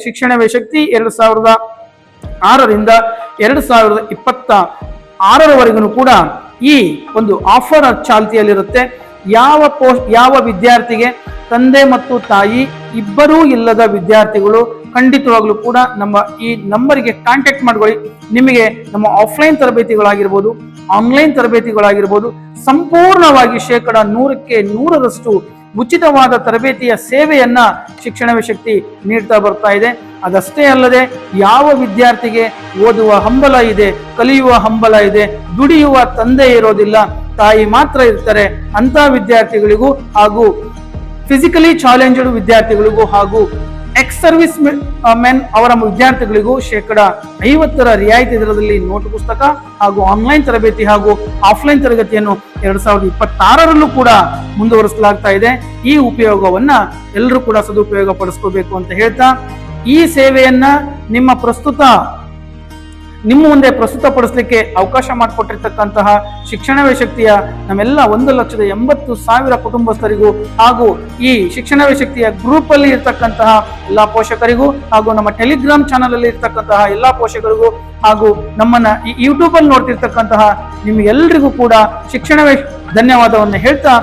ಶಿಕ್ಷಣವೇ ಶಕ್ತಿ 2006ರಿಂದ 2026ರವರೆಗೂ ಕೂಡ ಈ ಒಂದು ಆಫರ್ ಚಾಲ್ತಿಯಲ್ಲಿರುತ್ತೆ. ಯಾವ ವಿದ್ಯಾರ್ಥಿಗೆ ತಂದೆ ಮತ್ತು ತಾಯಿ ಇಬ್ಬರೂ ಇಲ್ಲದ ವಿದ್ಯಾರ್ಥಿಗಳು ಖಂಡಿತವಾಗ್ಲೂ ಕೂಡ ನಮ್ಮ ಈ ನಂಬರಿಗೆ ಕಾಂಟ್ಯಾಕ್ಟ್ ಮಾಡ್ಕೊಳ್ಳಿ. ನಿಮಗೆ ನಮ್ಮ ಆಫ್ಲೈನ್ ತರಬೇತಿಗಳಾಗಿರ್ಬೋದು, ಆನ್ಲೈನ್ ತರಬೇತಿಗಳಾಗಿರ್ಬೋದು, ಸಂಪೂರ್ಣವಾಗಿ 100% ಉಚಿತವಾದ ತರಬೇತಿಯ ಸೇವೆಯನ್ನ ಶಿಕ್ಷಣವೇ ಶಕ್ತಿ ನೀಡ್ತಾ ಬರ್ತಾ ಇದೆ. ಅದಷ್ಟೇ ಅಲ್ಲದೆ ಯಾವ ವಿದ್ಯಾರ್ಥಿಗೆ ಓದುವ ಹಂಬಲ ಇದೆ, ಕಲಿಯುವ ಹಂಬಲ ಇದೆ, ದುಡಿಯುವ ತಂದೆ ಇರೋದಿಲ್ಲ, ತಾಯಿ ಮಾತ್ರ ಇರ್ತಾರೆ, ಅಂತ ವಿದ್ಯಾರ್ಥಿಗಳಿಗೂ ಹಾಗೂ ಫಿಸಿಕಲಿ ಚಾಲೆಂಜ್ಡ್ ವಿದ್ಯಾರ್ಥಿಗಳಿಗೂ ಹಾಗೂ ಎಕ್ಸ್ ಸರ್ವಿಸ್ ಮೆನ್ ಅವರ ವಿದ್ಯಾರ್ಥಿಗಳಿಗೂ 50% ರಿಯಾಯಿತಿ ದರದಲ್ಲಿ ನೋಟ್ ಪುಸ್ತಕ ಹಾಗೂ ಆನ್ಲೈನ್ ತರಬೇತಿ ಹಾಗೂ ಆಫ್ಲೈನ್ ತರಗತಿಯನ್ನು 2026ರಲ್ಲೂ ಕೂಡ ಮುಂದುವರಿಸಲಾಗ್ತಾ ಇದೆ. ಈ ಉಪಯೋಗವನ್ನ ಎಲ್ಲರೂ ಕೂಡ ಸದುಪಯೋಗ ಪಡಿಸ್ಕೋಬೇಕು ಅಂತ ಹೇಳ್ತಾ, ಈ ಸೇವೆಯನ್ನ ನಿಮ್ಮ ಮುಂದೆ ಪ್ರಸ್ತುತಪಡಿಸಲಿಕ್ಕೆ ಅವಕಾಶ ಮಾಡಿಕೊಟ್ಟಿರ್ತಕ್ಕಂತಹ ಶಿಕ್ಷಣವೇ ಶಕ್ತಿಯ ನಮ್ಮೆಲ್ಲ 1,80,000 ಕುಟುಂಬಸ್ಥರಿಗೂ ಹಾಗೂ ಈ ಶಿಕ್ಷಣವೇ ಶಕ್ತಿಯ ಗ್ರೂಪ್ ಅಲ್ಲಿ ಇರ್ತಕ್ಕಂತಹ ಎಲ್ಲಾ ಪೋಷಕರಿಗೂ ಹಾಗೂ ನಮ್ಮ ಟೆಲಿಗ್ರಾಮ್ ಚಾನಲ್ ಅಲ್ಲಿ ಇರ್ತಕ್ಕಂತಹ ಎಲ್ಲಾ ಪೋಷಕರಿಗೂ ಹಾಗೂ ನಮ್ಮನ್ನ ಈ ಯೂಟ್ಯೂಬ್ ಅಲ್ಲಿ ನೋಡ್ತಿರ್ತಕ್ಕಂತಹ ನಿಮ್ಗೆಲ್ರಿಗೂ ಕೂಡ ಶಿಕ್ಷಣವೇ ಧನ್ಯವಾದವನ್ನು ಹೇಳ್ತಾ